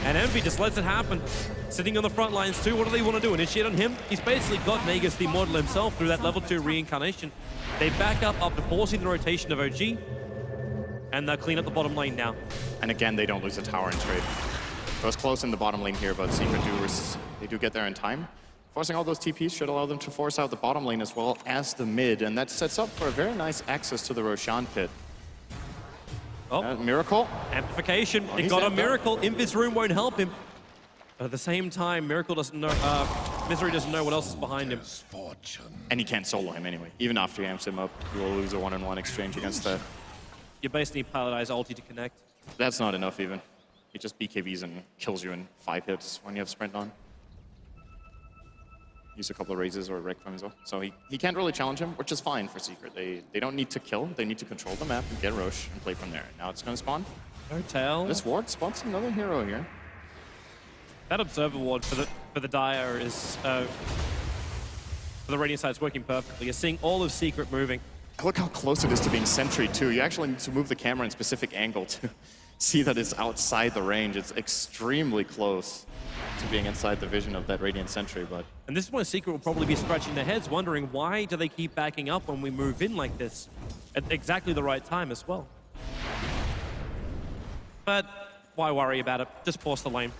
And Envy just lets it happen. Sitting on the front lines too, what do they want to do? Initiate on him? He's basically got Nagus the Immortal himself through that level 2 reincarnation. They back up after forcing the rotation of OG. And they'll clean up the bottom lane now. And again, they don't lose a tower in trade. It was close in the bottom lane here, but Secret they do get there in time. Forcing all those TPs should allow them to force out the bottom lane as well as the mid, and that sets up for a very nice access to the Roshan pit. Oh. Miracle. Amplification. Oh, It got a Miracle. Invis Room won't help him. But at the same time, Miracle doesn't know, Misery doesn't know what else is behind him. And he can't solo him anyway. Even after he amps him up, he will lose a one-on-one exchange against that. You basically need Pilot Eye's ulti to connect. That's not enough even. He just BKBs and kills you in 5 hits when you have sprint on. Use a couple of raises or a Requiem as well. So he can't really challenge him, which is fine for Secret. They don't need to kill, they need to control the map and get Roche and play from there. Now it's going to spawn. Hotel. This ward spawns another hero here. That Observer ward for the Dire is, for the Radiant side, is working perfectly. You're seeing all of Secret moving. Look how close it is to being sentry too. You actually need to move the camera in specific angle to see that it's outside the range. It's extremely close to being inside the vision of that Radiant sentry, but... And this is why Secret will probably be scratching their heads, wondering why do they keep backing up when we move in like this at exactly the right time as well. But why worry about it? Just force the lane.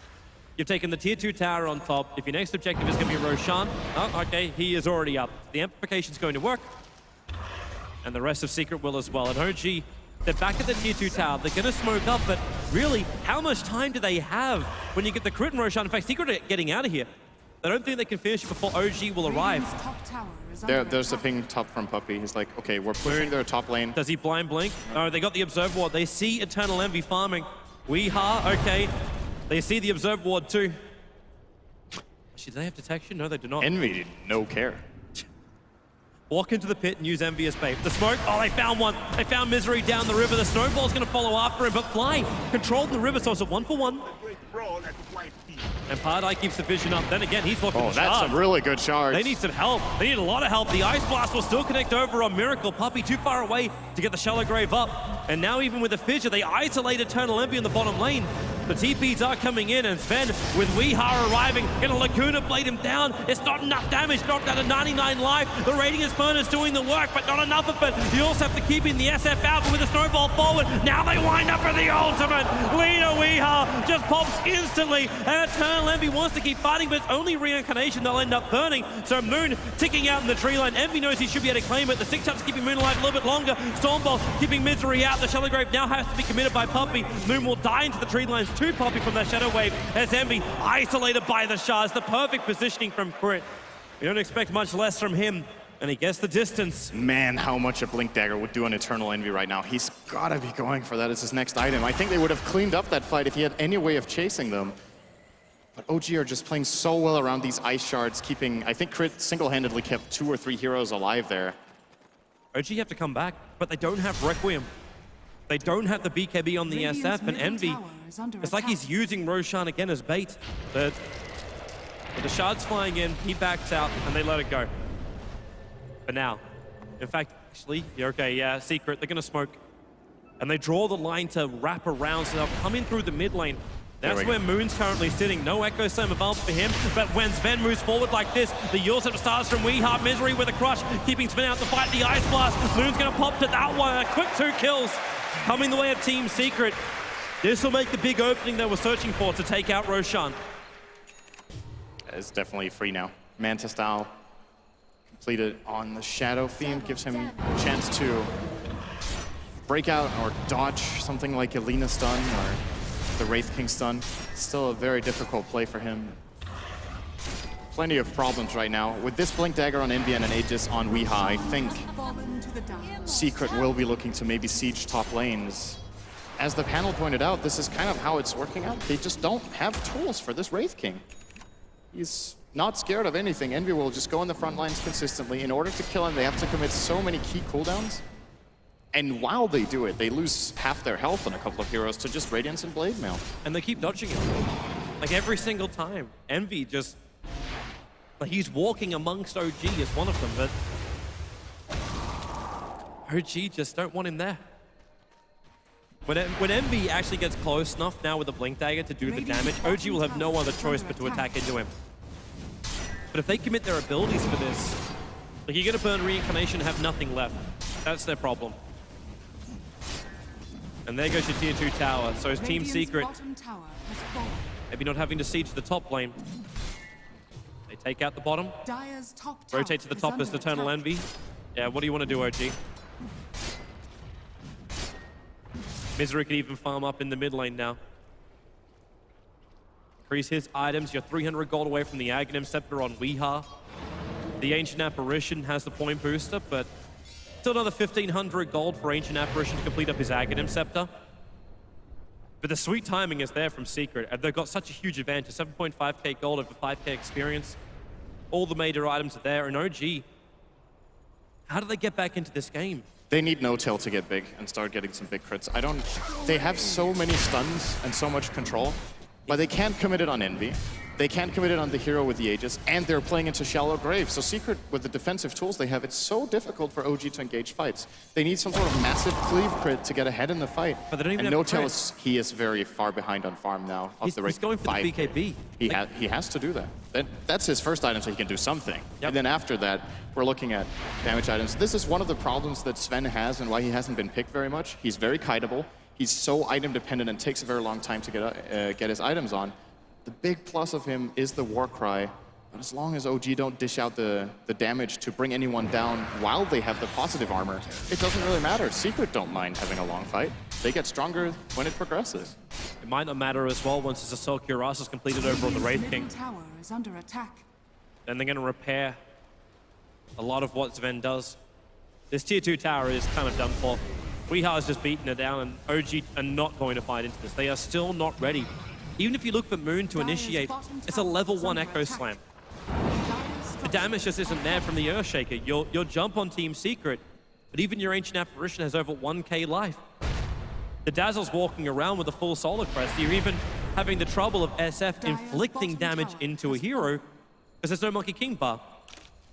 You've taken the tier 2 tower on top. If your next objective is going to be Roshan, oh, okay, he is already up. The amplification's going to work, and the rest of Secret will as well. And OG, they're back at the tier 2 tower. They're going to smoke up, but really, how much time do they have when you get the crit and Roshan? In fact, Secret are getting out of here. I don't think they can finish it before OG will arrive. There's a ping top from Puppy. He's like, okay, we're pushing their top lane. Does he blind blink? Oh, they got the Observe Ward. They see Eternal Envy farming. Weeha, okay. They see the Observe Ward too. Actually, do they have detection? No, they do not. Envy, no care. Walk into the pit and use Envy as bait. The smoke, oh, they found one. They found Misery down the river. The Snowball's gonna follow after him, but Fly controlled the river, so it's a 1-for-1. And Pardai keeps the vision up. Then again, he's looking Oh, that's some really good shards. They need some help. They need a lot of help. The Ice Blast will still connect over on Miracle. Puppy too far away to get the Shallow Grave up. And now even with the Fissure, they isolate Eternal Envy in the bottom lane. The TPs are coming in, and Sven with Weeha arriving, gonna Laguna blade him down. It's not enough damage, knocked out of 99 life. The Radiance Burner's doing the work, but not enough of it. You also have to keep in the SF out, but with a Snowball forward, now they wind up for the ultimate. Lina Weeha just pops instantly, and Eternal Envy wants to keep fighting, but it's only Reincarnation they'll end up burning. So Moon ticking out in the tree line. Envy knows he should be able to claim it. The 6-tap's keeping Moon alive a little bit longer. Stormball keeping Misery out. The Shallow Grave now has to be committed by Puppy. Moon will die into the tree lines to Puppy from that Shadow Wave as Envy isolated by the shards. The perfect positioning from Crit. We don't expect much less from him, and he gets the distance. Man, how much a Blink Dagger would do on Eternal Envy right now. He's gotta be going for that as his next item. I think they would have cleaned up that fight if he had any way of chasing them. But OG are just playing so well around these ice shards, keeping, I think Crit single-handedly kept 2 or 3 heroes alive there. OG have to come back, but they don't have Requiem. They don't have the BKB on the SF, and Envy, it's like he's using Roshan again as bait. But with the shards flying in, he backs out, and they let it go. For now. In fact, actually, you're okay, yeah, Secret, they're gonna smoke. And they draw the line to wrap around, so they'll come in through the mid lane. That's where Moon's currently sitting. No Echo Slam available for him, but when Sven moves forward like this, the Yulsep starts from Weeha. Misery with a crush, keeping Sven out to fight the Ice Blast. Moon's gonna pop to that one, a quick 2 kills. Coming the way of Team Secret. This will make the big opening they were searching for to take out Roshan. It's definitely free now. Manta style completed on the Shadow Fiend gives him a chance to break out or dodge something like Elena stun or the Wraith King stun. Still a very difficult play for him. Plenty of problems right now. With this Blink Dagger on Envy and an Aegis on Weeha, I think Secret will be looking to maybe siege top lanes. As the panel pointed out, this is kind of how it's working out. They just don't have tools for this Wraith King. He's not scared of anything. Envy will just go in the front lines consistently. In order to kill him, they have to commit so many key cooldowns. And while they do it, they lose half their health on a couple of heroes to just Radiance and Blade Mail. And they keep dodging it. Like every single time. Envy just... like he's walking amongst OG as one of them, but... OG just don't want him there. When Envy actually gets close enough now with the Blink Dagger to do the damage, OG will have no other choice but to attack into him. But if they commit their abilities for this, like you're gonna burn Reincarnation and have nothing left. That's their problem. And there goes your tier 2 tower. So is Team Secret maybe not having to siege the top lane. They take out the bottom. Rotate to the top as Eternal Envy. Yeah, what do you want to do, OG? Misery can even farm up in the mid lane now. Increase his items. You're 300 gold away from the Aghanim Scepter on Weeha. The Ancient Apparition has the point booster, but still another 1,500 gold for Ancient Apparition to complete up his Aghanim Scepter. But the sweet timing is there from Secret, and they've got such a huge advantage. 7.5k gold over 5k experience. All the major items are there, and OG, how do they get back into this game? They need no-tail to get big and start getting some big crits. They have so many stuns and so much control, but they can't commit it on Envy. They can't commit it on the hero with the Aegis, and they're playing into shallow graves. So Secret, with the defensive tools they have, it's so difficult for OG to engage fights. They need some sort of massive cleave crit to get ahead in the fight. But they don't even and have no-tail, crit. he is very far behind on farm now. He's going for the BKB. He has to do that. That's his first item, so he can do something. Yep. And then after that, we're looking at damage items. This is one of the problems that Sven has and why he hasn't been picked very much. He's very kiteable. He's so item dependent and takes a very long time to get his items on. The big plus of him is the war cry. But as long as OG don't dish out the damage to bring anyone down while they have the positive armor, it doesn't really matter. Secret don't mind having a long fight. They get stronger when it progresses. It might not matter as well once this Assault Cuirass is completed over on the Wraith King. Tower is under attack. Then they're going to repair a lot of what Sven does. This tier 2 tower is kind of done for. Weeha's just beaten it down, and OG are not going to fight into this. They are still not ready. Even if you look for Moon to initiate, it's a level 1 Echo Slam. The damage just isn't there from the Earthshaker. You'll jump on Team Secret, but even your Ancient Apparition has over 1k life. The Dazzle's walking around with a full Solar Crest. You're even having the trouble of SF inflicting damage into a hero because there's no Monkey King bar.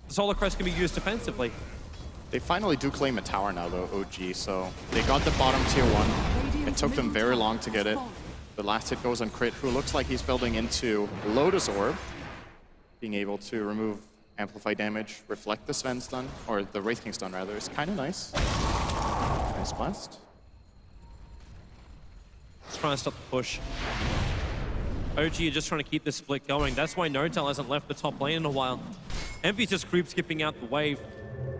The Solar Crest can be used defensively. They finally do claim a tower now, though, OG, so they got the bottom tier 1. It took them very long to get it. The last hit goes on Crit, who looks like he's building into Lotus Orb, being able to remove amplify damage, reflect the Sven stun, or the Wraith King stun rather, is kind of nice. Nice blast. Just trying to stop the push. OG are just trying to keep this split going. That's why No-Tail hasn't left the top lane in a while. Envy's just creep skipping out the wave.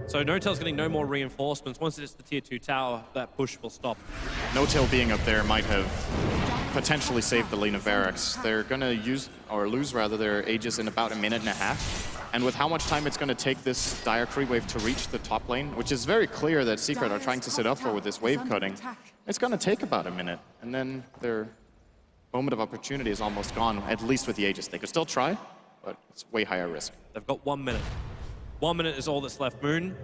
So No-Tail's getting no more reinforcements. Once it's the tier 2 tower, that push will stop. No-Tail being up there might have potentially saved the lane of Barracks. They're gonna use, or lose rather, their Aegis in about a minute and a half. And with how much time it's gonna take this dire creep wave to reach the top lane, which is very clear that Secret are trying to set up for with this wave cutting, it's gonna take about a minute. And then their moment of opportunity is almost gone, at least with the Aegis. They could still try, but it's way higher risk. They've got 1 minute. 1 minute is all that's left. Moon,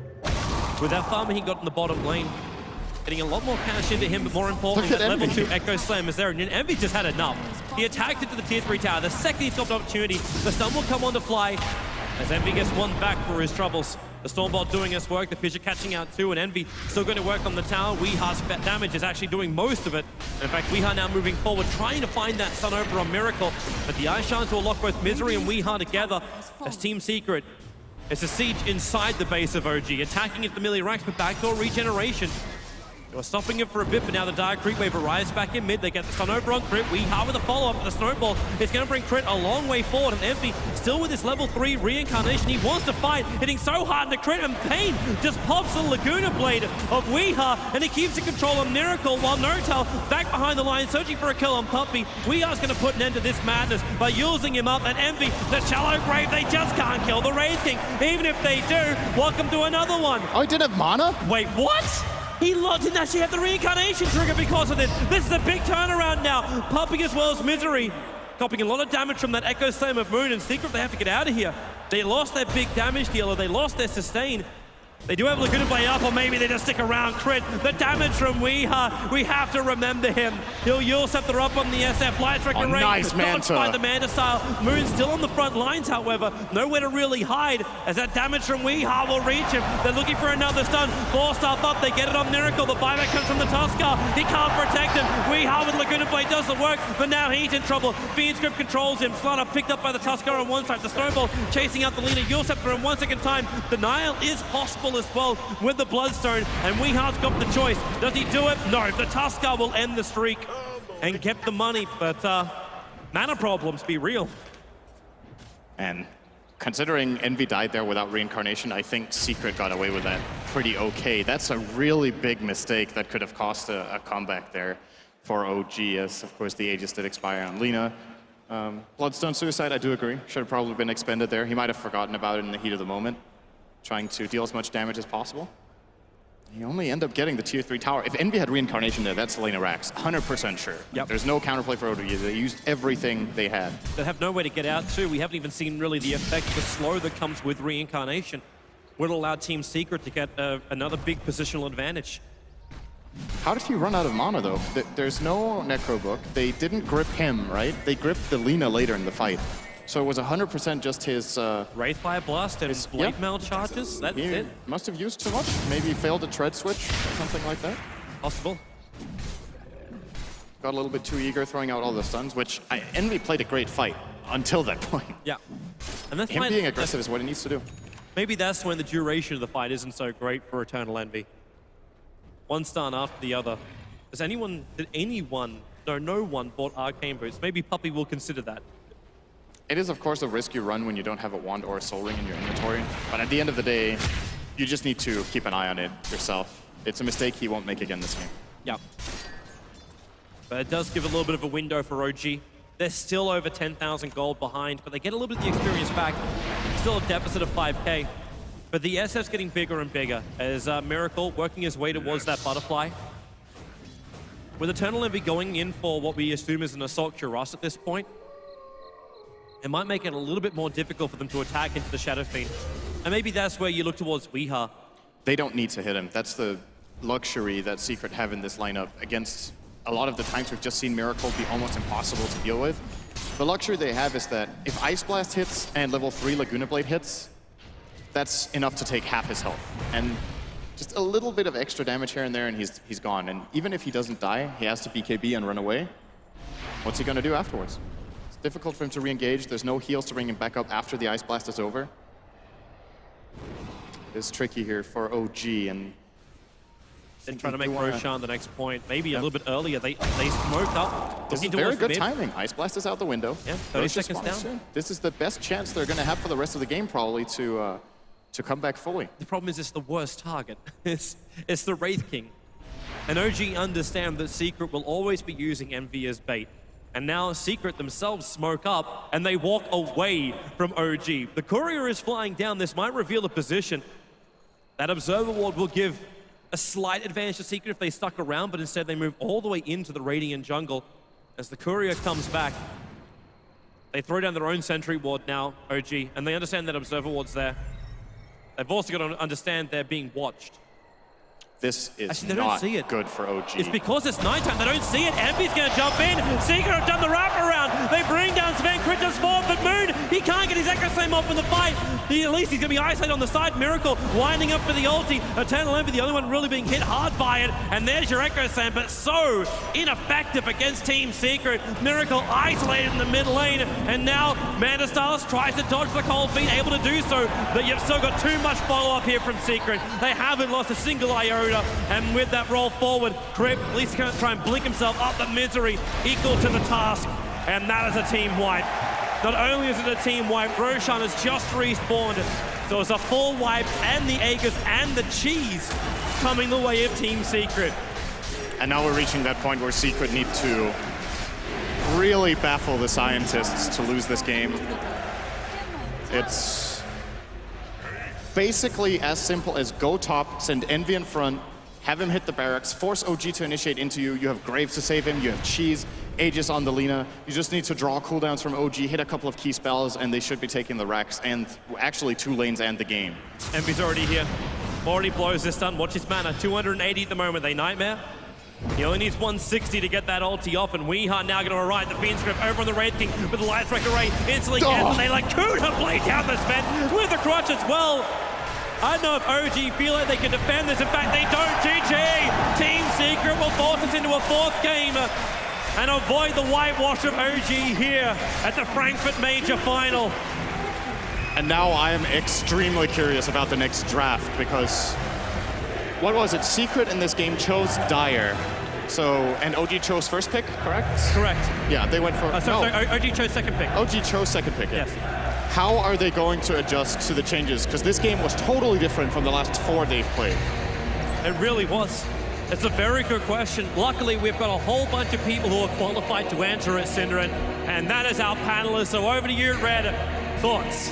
with that farmer he got in the bottom lane, getting a lot more cash into him, but more importantly, that level 2 Echo Slam is there, and Envy just had enough. He attacked into the tier 3 tower. The second he's got an opportunity, the stun will come on to fly, as Envy gets one back for his troubles. The Stormbolt doing his work, the Fissure catching out too, and Envy still going to work on the tower. Weeha's damage is actually doing most of it. In fact, Weeha now moving forward, trying to find that stun over on Miracle, but the Ice Shines will lock both Misery and Weeha together as Team Secret. It's a siege inside the base of OG, attacking at the melee racks with backdoor regeneration. They were stopping it for a bit, but now the dire creep wave arrives back in mid. They get the stun over on Crit. Weeha with a follow-up, but the snowball is going to bring Crit a long way forward. And Envy still with his level 3 reincarnation. He wants to fight, hitting so hard into Crit, and Pain just pops the Laguna Blade of Weeha, and he keeps in control of Miracle, while No-Tail back behind the line, searching for a kill on Puppey. Weeha's going to put an end to this madness by using him up, and Envy, the shallow grave, they just can't kill the Wraith King. Even if they do, welcome to another one. Oh, he didn't have mana? Wait, what? He didn't actually have the reincarnation trigger because of this. This is a big turnaround now. Puppey as well as Misery, copying a lot of damage from that Echo Slam of Moon, and Secret, they have to get out of here. They lost their big damage dealer, they lost their sustain. They do have Laguna Blade up, or maybe they just stick around. Crit, the damage from Weeha, we have to remember him. He'll Yule Scepter up on the SF, Light Striker Ring, nice dodged by the Manta style. Moon still on the front lines, however, nowhere to really hide, as that damage from Weeha will reach him. They're looking for another stun, 4-star up, they get it on Miracle, the buyback comes from the Tuskar, he can't protect him. Weeha with Laguna Blade does the work, but now he's in trouble. Fiend's Grip controls him, Slaughter picked up by the Tuskar on one side, the Snowball chasing out the leader, Yule Scepter in 1 second time. Denial is possible as well with the Bloodstone, and Weeha's got the choice. Does he do it? No, the Tuskar will end the streak and get the money, but mana problems be real. And considering Envy died there without reincarnation, I think Secret got away with that pretty okay. That's a really big mistake that could have cost a comeback there for OG, as of course the Aegis did expire on Lina. Bloodstone Suicide, I do agree. Should have probably been expended there. He might have forgotten about it in the heat of the moment, trying to deal as much damage as possible. You only end up getting the tier 3 tower. If Envy had reincarnation there, that's Selena Rax, 100% sure. Yep. There's no counterplay for OG. They used everything they had. They have no way to get out too. We haven't even seen really the effect of the slow that comes with reincarnation. Would allow Team Secret to get another big positional advantage. How did he run out of mana though? There's no Necro Book. They didn't grip him, right? They gripped the Lina later in the fight. So it was 100% just his... Wraithfire Blast and Blade Mail charges, that's it. Must have used too much. Maybe failed a Tread Switch or something like that. Possible. Got a little bit too eager throwing out all the stuns, which Envy played a great fight until that point. Yeah. And that's Him being aggressive is what he needs to do. Maybe that's when the duration of the fight isn't so great for Eternal Envy. One stun after the other. No one bought Arcane Boots. Maybe Puppey will consider that. It is, of course, a risk you run when you don't have a wand or a soul ring in your inventory. But at the end of the day, you just need to keep an eye on it yourself. It's a mistake he won't make again this game. Yeah. But it does give a little bit of a window for OG. They're still over 10,000 gold behind, but they get a little bit of the experience back. Still a deficit of 5k. But the SF's getting bigger and bigger as Miracle working his way towards that butterfly. With Eternal Envy going in for what we assume is an Assault Cuirass at this point, it might make it a little bit more difficult for them to attack into the Shadow Fiend. And maybe that's where you look towards Weeha. They don't need to hit him. That's the luxury that Secret have in this lineup against a lot of the times we've just seen Miracle be almost impossible to deal with. The luxury they have is that if Ice Blast hits and level 3 Laguna Blade hits, that's enough to take half his health. And just a little bit of extra damage here and there and he's gone. And even if he doesn't die, he has to BKB and run away. What's he gonna do afterwards? Difficult for him to re-engage. There's no heals to bring him back up after the Ice Blast is over. It's tricky here for OG, and then trying to make Roshan the next point. Maybe a little bit earlier. They smoked up. This is very good timing. Ice Blast is out the window. Yeah, 30 seconds down. Soon. This is the best chance they're going to have for the rest of the game, probably, to come back fully. The problem is it's the worst target. It's the Wraith King. And OG understand that Secret will always be using Envy as bait. And now Secret themselves smoke up and they walk away from OG. The courier is flying down. This might reveal a position. That Observer Ward will give a slight advantage to Secret if they stuck around, but instead they move all the way into the Radiant jungle. As the courier comes back, they throw down their own sentry ward now, OG, and they understand that Observer Ward's there. They've also got to understand they're being watched. This is actually, not good for OG. It's because it's nighttime. They don't see it. Envy's going to jump in. Secret have done the wraparound. They bring down Sven Krypton's forward, but Moon, he can't get his Echo Slam off in the fight. At least he's going to be isolated on the side. Miracle winding up for the ulti. Eternal Envy, the only one really being hit hard by it. And there's your Echo Slam, but so ineffective against Team Secret. Miracle isolated in the mid lane. And now Manta Stars tries to dodge the cold feet, able to do so. But you've still got too much follow-up here from Secret. They haven't lost a single iota. And with that roll forward, Crip at least going to try and blink himself up, but Misery equal to the task. And that is a team wipe. Not only is it a team wipe, Roshan has just respawned. So it's a full wipe, and the Aegis and the cheese coming the way of Team Secret. And now we're reaching that point where Secret need to really baffle the scientists to lose this game. It's basically as simple as go top, send Envy in front, have him hit the barracks, force OG to initiate into you. You have Graves to save him, you have Cheese, Aegis on the Lina. You just need to draw cooldowns from OG, hit a couple of key spells, and they should be taking the racks, and actually 2 lanes and the game. Envy's already here. Already blows this stun. Watch his mana. 280 at the moment. They Nightmare. He only needs 160 to get that ulti off, and Weeha now going to arrive. The Fiend's Grip over on the Wraith King with the Light Strike Array. Instantly gets, they like Kuda blade down the Sven with the crutch as well. I don't know if OG feel like they can defend this. In fact, they don't. GG! Team Secret will force us into a 4th game and avoid the whitewash of OG here at the Frankfurt Major final. And now I am extremely curious about the next draft, because what was it? Secret in this game chose Dire. So, and OG chose first pick, correct? Correct. Yeah, they went for... sorry, OG chose second pick. OG chose second pick, yeah. Yes. How are they going to adjust to the changes? Because this game was totally different from the last 4 they've played. It really was. It's a very good question. Luckily, we've got a whole bunch of people who are qualified to answer it, Synderen, and that is our panelists. So over to you, Red. Thoughts?